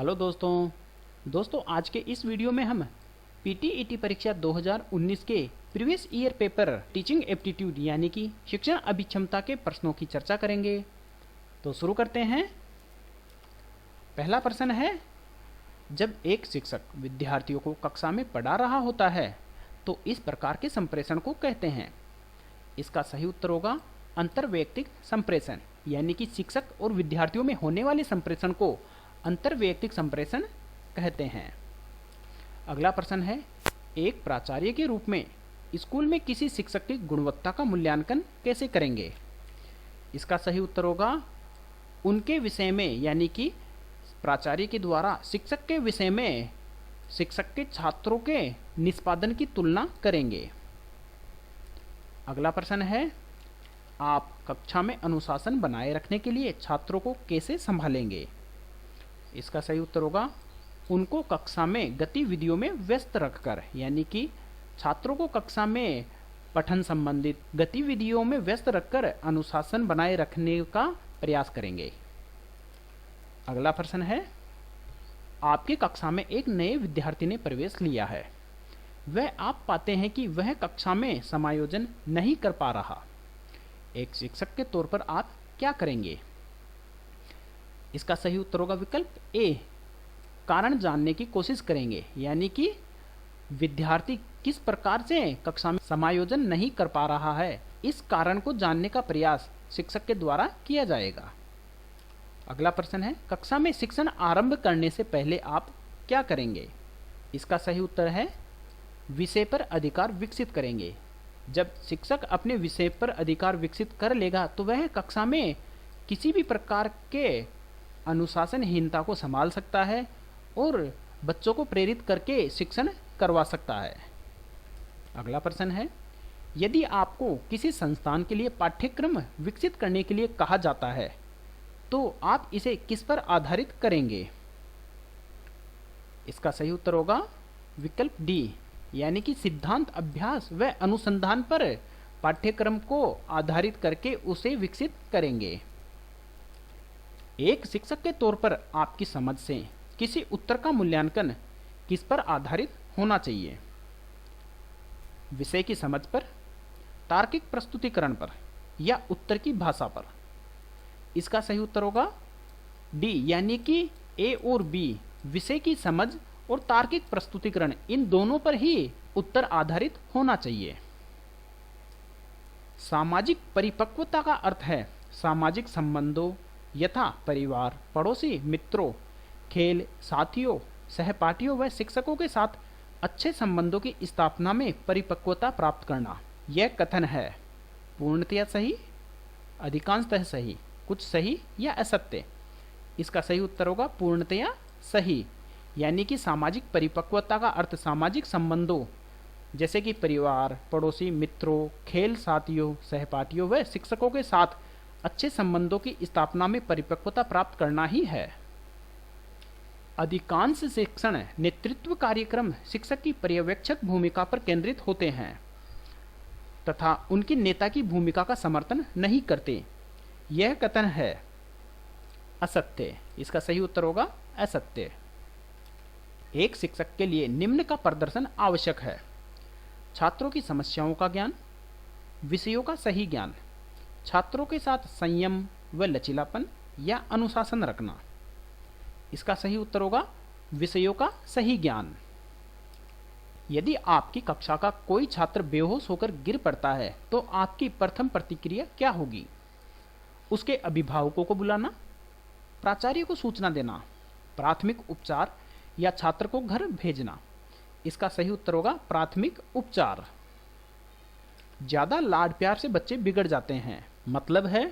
Hello दोस्तों आज के इस वीडियो में हम पीटीईटी परीक्षा 2019 के previous year paper teaching aptitude यानी कि शिक्षण अभिक्षमता के प्रश्नों की चर्चा करेंगे। तो शुरू करते हैं। पहला प्रश्न है, जब एक शिक्षक विद्यार्थियों को कक्षा में पढ़ा रहा होता है तो इस प्रकार के संप्रेषण को कहते हैं। इसका सही उत्तर होगा अंतर्वैयक्तिक संप्रेषण, यानी कि शिक्षक और विद्यार्थियों में होने वाले संप्रेषण को अंतर्वैयक्तिक संप्रेषण कहते हैं। अगला प्रश्न है, एक प्राचार्य के रूप में स्कूल में किसी शिक्षक की गुणवत्ता का मूल्यांकन कैसे करेंगे। इसका सही उत्तर होगा उनके विषय में, यानी कि प्राचार्य के द्वारा शिक्षक के विषय में शिक्षक के छात्रों के निष्पादन की तुलना करेंगे। अगला प्रश्न है, आप कक्षा में अनुशासन बनाए रखने के लिए छात्रों को कैसे संभालेंगे। इसका सही उत्तर होगा उनको कक्षा में गतिविधियों में व्यस्त रखकर, यानी कि छात्रों को कक्षा में पठन संबंधित गतिविधियों में व्यस्त रखकर अनुशासन बनाए रखने का प्रयास करेंगे। अगला प्रश्न है, आपकी कक्षा में एक नए विद्यार्थी ने प्रवेश लिया है, वह आप पाते हैं कि वह कक्षा में समायोजन नहीं कर पा रहा। एक शिक्षक के तौर पर आप क्या करेंगे। इसका सही उत्तर होगा विकल्प ए, कारण जानने की कोशिश करेंगे, यानी कि विद्यार्थी किस प्रकार से कक्षा में समायोजन नहीं कर पा रहा है, इस कारण को जानने का प्रयास शिक्षक के द्वारा किया जाएगा। अगला प्रश्न है, कक्षा में शिक्षण आरंभ करने से पहले आप क्या करेंगे। इसका सही उत्तर है विषय पर अधिकार विकसित करेंगे। जब शिक्षक अपने विषय पर अधिकार विकसित कर लेगा तो वह कक्षा में किसी भी प्रकार के अनुशासनहीनता को संभाल सकता है और बच्चों को प्रेरित करके शिक्षण करवा सकता है। अगला प्रश्न है, यदि आपको किसी संस्थान के लिए पाठ्यक्रम विकसित करने के लिए कहा जाता है तो आप इसे किस पर आधारित करेंगे। इसका सही उत्तर होगा विकल्प डी, यानी कि सिद्धांत अभ्यास व अनुसंधान पर पाठ्यक्रम को आधारित करके उसे विकसित करेंगे। एक शिक्षक के तौर पर आपकी समझ से किसी उत्तर का मूल्यांकन किस पर आधारित होना चाहिए। विषय की समझ पर, तार्किक प्रस्तुतिकरण पर या उत्तर की भाषा पर। इसका सही उत्तर होगा डी, यानी कि ए और बी, विषय की समझ और तार्किक प्रस्तुतिकरण, इन दोनों पर ही उत्तर आधारित होना चाहिए। सामाजिक परिपक्वता का अर्थ है सामाजिक संबंधों यथा परिवार, पड़ोसी, मित्रों, खेल, साथियों, सहपाठियों व शिक्षकों के साथ अच्छे संबंधों की स्थापना में परिपक्वता प्राप्त करना। यह कथन है पूर्णतया सही, अधिकांशतः सही, कुछ सही या असत्य। इसका सही उत्तर होगा पूर्णतया सही, यानी कि सामाजिक परिपक्वता का अर्थ सामाजिक संबंधों जैसे कि परिवार, पड़ोसी, मित्रों, खेल, साथियों, सहपाठियों व शिक्षकों के साथ अच्छे संबंधों की स्थापना में परिपक्वता प्राप्त करना ही है। अधिकांश शिक्षण नेतृत्व कार्यक्रम शिक्षक की पर्यवेक्षक भूमिका पर केंद्रित होते हैं तथा उनकी नेता की भूमिका का समर्थन नहीं करते। यह कथन है असत्य। इसका सही उत्तर होगा असत्य। एक शिक्षक के लिए निम्न का प्रदर्शन आवश्यक है: छात्रों की समस्याओं का ज्ञान, विषयों का सही ज्ञान, छात्रों के साथ संयम व लचीलापन या अनुशासन रखना। इसका सही उत्तर होगा विषयों का सही ज्ञान। यदि आपकी कक्षा का कोई छात्र बेहोश होकर गिर पड़ता है तो आपकी प्रथम प्रतिक्रिया क्या होगी। उसके अभिभावकों को बुलाना, प्राचार्य को सूचना देना, प्राथमिक उपचार या छात्र को घर भेजना। इसका सही उत्तर होगा प्राथमिक उपचार। ज्यादा लाड प्यार से बच्चे बिगड़ जाते हैं, मतलब है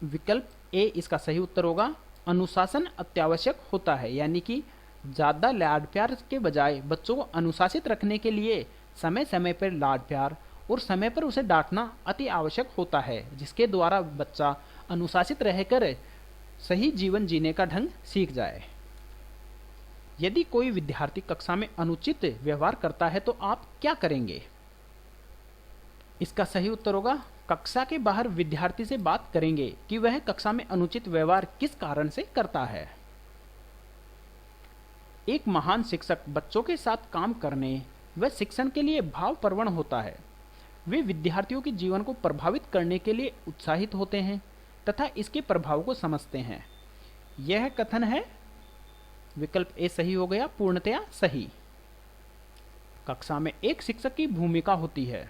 विकल्प ए। इसका सही उत्तर होगा अनुशासन अत्यावश्यक होता है, यानी कि ज्यादा लाड प्यार के बजाय बच्चों को अनुशासित रखने के लिए समय समय पर लाड प्यार और समय पर उसे डांटना अति आवश्यक होता है, जिसके द्वारा बच्चा अनुशासित रहकर सही जीवन जीने का ढंग सीख जाए। यदि कोई विद्यार्थी कक्षा में अनुचित व्यवहार करता है तो आप क्या करेंगे। इसका सही उत्तर होगा कक्षा के बाहर विद्यार्थी से बात करेंगे कि वह कक्षा में अनुचित व्यवहार किस कारण से करता है। एक महान शिक्षक बच्चों के साथ काम करने व शिक्षण के लिए भावप्रवण होता है। वे विद्यार्थियों के जीवन को प्रभावित करने के लिए उत्साहित होते हैं तथा इसके प्रभाव को समझते हैं। यह कथन है, विकल्प ए सही हो गया, पूर्णतया सही। कक्षा में एक शिक्षक की भूमिका होती है।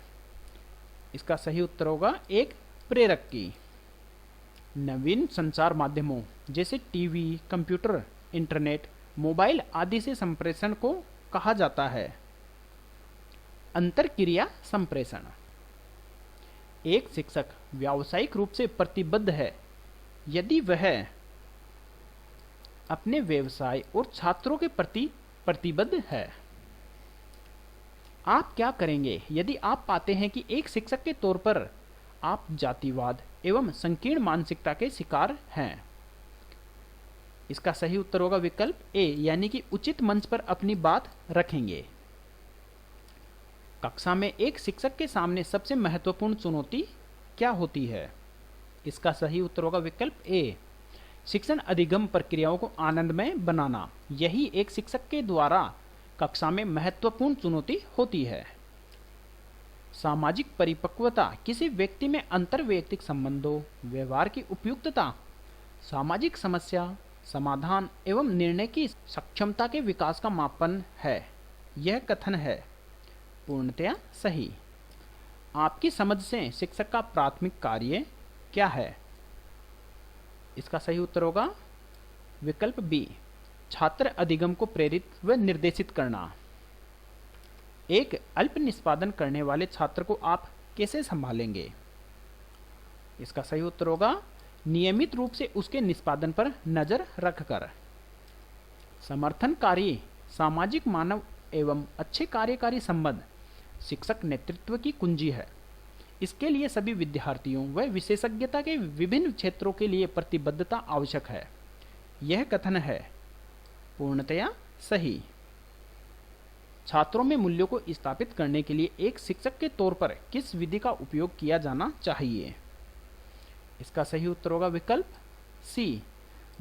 इसका सही उत्तर होगा एक प्रेरक की। नवीन संचार माध्यमों जैसे टीवी, कंप्यूटर, इंटरनेट, मोबाइल आदि से संप्रेषण को कहा जाता है अंतरक्रिया संप्रेषण। एक शिक्षक व्यावसायिक रूप से प्रतिबद्ध है यदि वह अपने व्यवसाय और छात्रों के प्रति प्रतिबद्ध है। आप क्या करेंगे यदि आप पाते हैं कि एक शिक्षक के तौर पर आप जातिवाद एवं संकीर्ण मानसिकता के शिकार हैं? इसका सही उत्तर होगा विकल्प ए, यानी कि उचित मंच पर अपनी बात रखेंगे। कक्षा में एक शिक्षक के सामने सबसे महत्वपूर्ण चुनौती क्या होती है? इसका सही उत्तर होगा विकल्प ए, शिक्षण अधिगम प्रक्रियाओं को आनंदमय बनाना। यही एक शिक्षक के द्वारा कक्षा में महत्वपूर्ण चुनौती होती है। सामाजिक परिपक्वता किसी व्यक्ति में अंतर्वैयक्तिक संबंधों, व्यवहार की उपयुक्तता, सामाजिक समस्या समाधान एवं निर्णय की सक्षमता के विकास का मापन है। यह कथन है पूर्णतया सही। आपकी समझ से शिक्षक का प्राथमिक कार्य क्या है? इसका सही उत्तर होगा विकल्प बी, छात्र अधिगम को प्रेरित व निर्देशित करना। एक अल्प निष्पादन करने वाले छात्र को आप कैसे संभालेंगे? इसका सही उत्तर होगा नियमित रूप से उसके निष्पादन पर नजर रखकर। समर्थनकारी सामाजिक मानव एवं अच्छे कार्यकारी संबंध शिक्षक नेतृत्व की कुंजी है। इसके लिए सभी विद्यार्थियों व विशेषज्ञता के विभिन्न क्षेत्रों के लिए प्रतिबद्धता आवश्यक है। यह कथन है पूर्णतया सही। छात्रों में मूल्यों को स्थापित करने के लिए एक शिक्षक के तौर पर किस विधि का उपयोग किया जाना चाहिए? इसका सही उत्तर होगा विकल्प सी,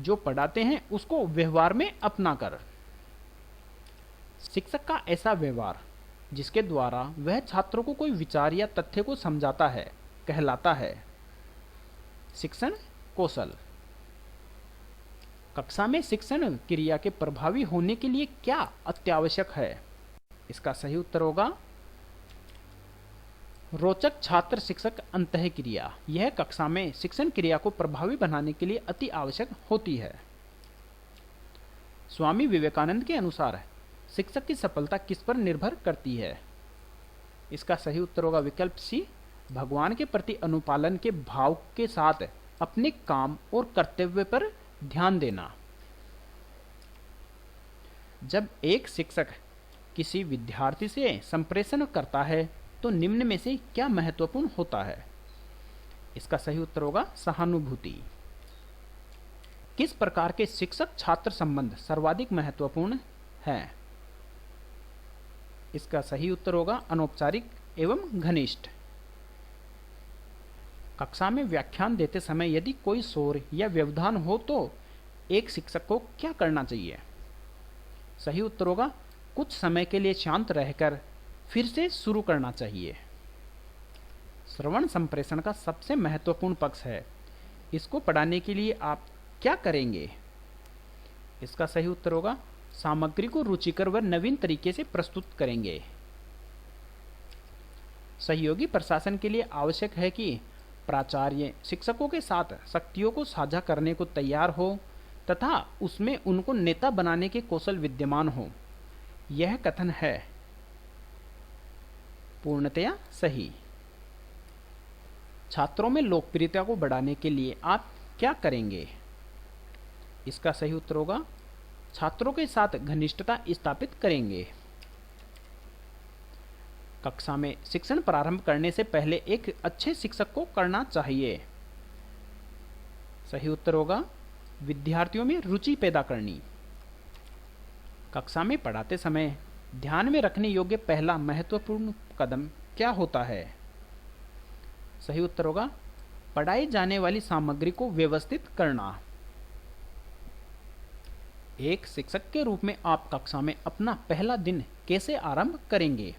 जो पढ़ाते हैं उसको व्यवहार में अपनाकर। शिक्षक का ऐसा व्यवहार जिसके द्वारा वह छात्रों को कोई विचार या तथ्य को समझाता है कहलाता है शिक्षण कौशल। कक्षा में शिक्षण क्रिया के प्रभावी होने के लिए क्या अत्यावश्यक है? इसका सही उत्तर होगा रोचक छात्र शिक्षक अंतःक्रिया। यह कक्षा में शिक्षण क्रिया को प्रभावी बनाने के लिए अति आवश्यक होती है। स्वामी विवेकानंद के अनुसार शिक्षक की सफलता किस पर निर्भर करती है? इसका सही उत्तर होगा विकल्प सी, भगवान के प्रति अनुपालन के भाव के साथ अपने काम और कर्तव्य पर ध्यान देना। जब एक शिक्षक किसी विद्यार्थी से संप्रेषण करता है तो निम्न में से क्या महत्वपूर्ण होता है? इसका सही उत्तर होगा सहानुभूति। किस प्रकार के शिक्षक छात्र संबंध सर्वाधिक महत्वपूर्ण है? इसका सही उत्तर होगा अनौपचारिक एवं घनिष्ठ। कक्षा में व्याख्यान देते समय यदि कोई शोर या व्यवधान हो तो एक शिक्षक को क्या करना चाहिए? सही उत्तर होगा कुछ समय के लिए शांत रहकर फिर से शुरू करना चाहिए। श्रवण संप्रेषण का सबसे महत्वपूर्ण पक्ष है। इसको पढ़ाने के लिए आप क्या करेंगे? इसका सही उत्तर होगा सामग्री को रुचिकर व नवीन तरीके से प्रस्तुत करेंगे। सहयोगी प्रशासन के लिए आवश्यक है कि प्राचार्य शिक्षकों के साथ शक्तियों को साझा करने को तैयार हो तथा उसमें उनको नेता बनाने के कौशल विद्यमान हो। यह कथन है पूर्णतया सही। छात्रों में लोकप्रियता को बढ़ाने के लिए आप क्या करेंगे? इसका सही उत्तर होगा छात्रों के साथ घनिष्ठता स्थापित करेंगे। कक्षा में शिक्षण प्रारंभ करने से पहले एक अच्छे शिक्षक को करना चाहिए। सही उत्तर होगा विद्यार्थियों में रुचि पैदा करनी। कक्षा में पढ़ाते समय ध्यान में रखने योग्य पहला महत्वपूर्ण कदम क्या होता है? सही उत्तर होगा पढ़ाई जाने वाली सामग्री को व्यवस्थित करना। एक शिक्षक के रूप में आप कक्षा में अपना पहला दिन कैसे आरंभ करेंगे?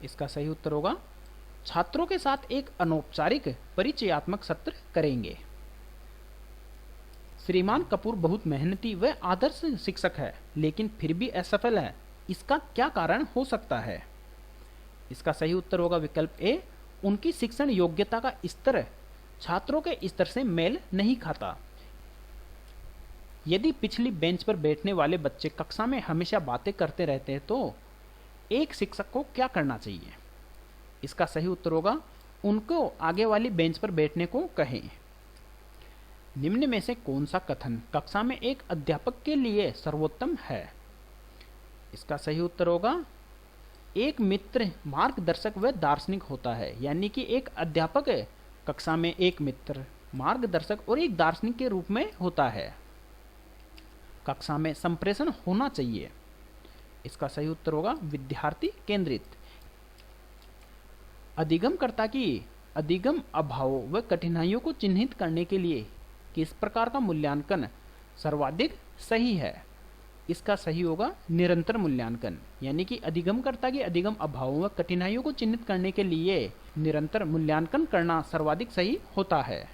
इसका सही उत्तर होगा छात्रों के साथ एक अनौपचारिक परिचयात्मक सत्र करेंगे। श्रीमान कपूर बहुत मेहनती व आदर्श शिक्षक है, लेकिन फिर भी असफल है। इसका क्या कारण हो सकता है? इसका सही उत्तर होगा विकल्प ए, उनकी शिक्षण योग्यता का स्तर छात्रों के स्तर से मेल नहीं खाता। यदि पिछली बेंच पर बैठने वाले बच्चे कक्षा में हमेशा बातें करते रहते हैं तो एक शिक्षक को क्या करना चाहिए? इसका सही उत्तर होगा उनको आगे वाली बेंच पर बैठने को कहें। निम्न में से कौन सा कथन कक्षा में एक अध्यापक के लिए सर्वोत्तम है? इसका सही उत्तर होगा एक मित्र मार्गदर्शक व दार्शनिक होता है, यानी कि एक अध्यापक कक्षा में एक मित्र, मार्गदर्शक और एक दार्शनिक के रूप में होता है। कक्षा में संप्रेषण होना चाहिए। इसका सही उत्तर होगा विद्यार्थी केंद्रित। अधिगमकर्ता की अधिगम अभावों व कठिनाइयों को चिन्हित करने के लिए किस प्रकार का मूल्यांकन सर्वाधिक सही है? इसका सही होगा निरंतर मूल्यांकन, यानी कि अधिगमकर्ता के अधिगम अभावों व कठिनाइयों को चिन्हित करने के लिए निरंतर मूल्यांकन करना सर्वाधिक सही होता है।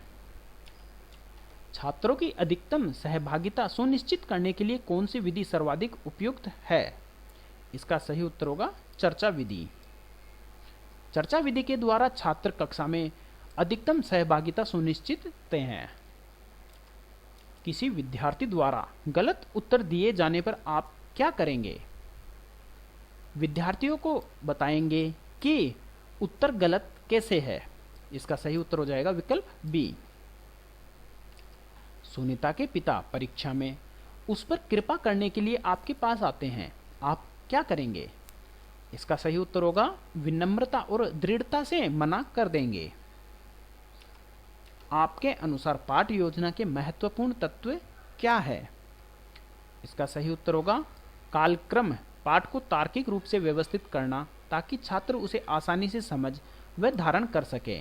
छात्रों की अधिकतम सहभागिता सुनिश्चित करने के लिए कौन सी विधि सर्वाधिक उपयुक्त है? इसका सही उत्तर होगा चर्चा विधि। चर्चा विधि के द्वारा छात्र कक्षा में अधिकतम सहभागिता सुनिश्चित करते हैं। किसी विद्यार्थी द्वारा गलत उत्तर दिए जाने पर आप क्या करेंगे? विद्यार्थियों को बताएंगे कि उत्तर गलत कैसे है। इसका सही उत्तर हो जाएगा विकल्प बी। सुनीता के पिता परीक्षा में उस पर कृपा करने के लिए आपके पास आते हैं, आप क्या करेंगे? इसका सही उत्तर होगा विनम्रता और दृढ़ता से मना कर देंगे। आपके अनुसार पाठ योजना के महत्वपूर्ण तत्व क्या है? इसका सही उत्तर होगा कालक्रम पाठ को तार्किक रूप से व्यवस्थित करना ताकि छात्र उसे आसानी से समझ व धारण कर सके।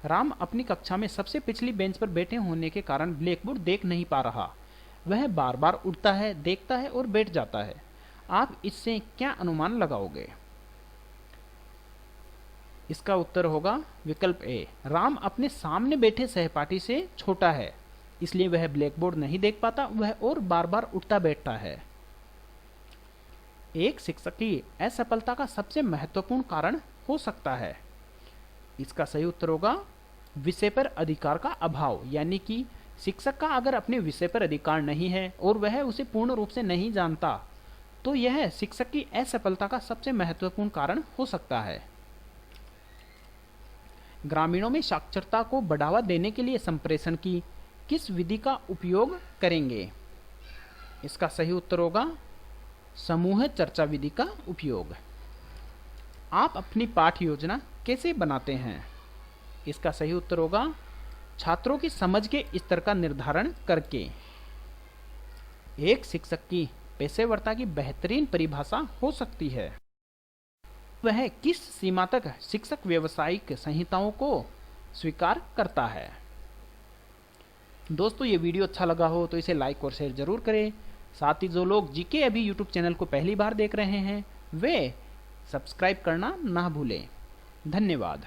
राम अपनी कक्षा में सबसे पिछली बेंच पर बैठे होने के कारण ब्लैकबोर्ड देख नहीं पा रहा। वह बार बार उठता है, देखता है और बैठ जाता है। आप इससे क्या अनुमान लगाओगे? इसका उत्तर होगा विकल्प ए, राम अपने सामने बैठे सहपाठी से छोटा है, इसलिए वह ब्लैकबोर्ड नहीं देख पाता, वह और बार बार उठता बैठता है। एक शिक्षक की असफलता का सबसे महत्वपूर्ण कारण हो सकता है। इसका सही उत्तर होगा विषय पर अधिकार का अभाव, यानी कि शिक्षक का अगर अपने विषय पर अधिकार नहीं है और वह उसे पूर्ण रूप से नहीं जानता तो यह शिक्षक की असफलता का सबसे महत्वपूर्ण कारण हो सकता है। ग्रामीणों में साक्षरता को बढ़ावा देने के लिए संप्रेषण की किस विधि का उपयोग करेंगे? इसका सही उत्तर होगा समूह चर्चा विधि का उपयोग। आप अपनी पाठ योजना कैसे बनाते हैं? इसका सही उत्तर होगा छात्रों की समझ के स्तर का निर्धारण करके। एक शिक्षक की पेशेवरता की बेहतरीन परिभाषा हो सकती है। वह किस सीमा तक शिक्षक व्यावसायिक संहिताओं को स्वीकार करता है? दोस्तों ये वीडियो अच्छा लगा हो तो इसे लाइक और शेयर जरूर करें। साथ ही जो लोग जीके अभी यूट्यूब चैनल को पहली बार देख रहे हैं वे सब्सक्राइब करना ना भूलें। धन्यवाद।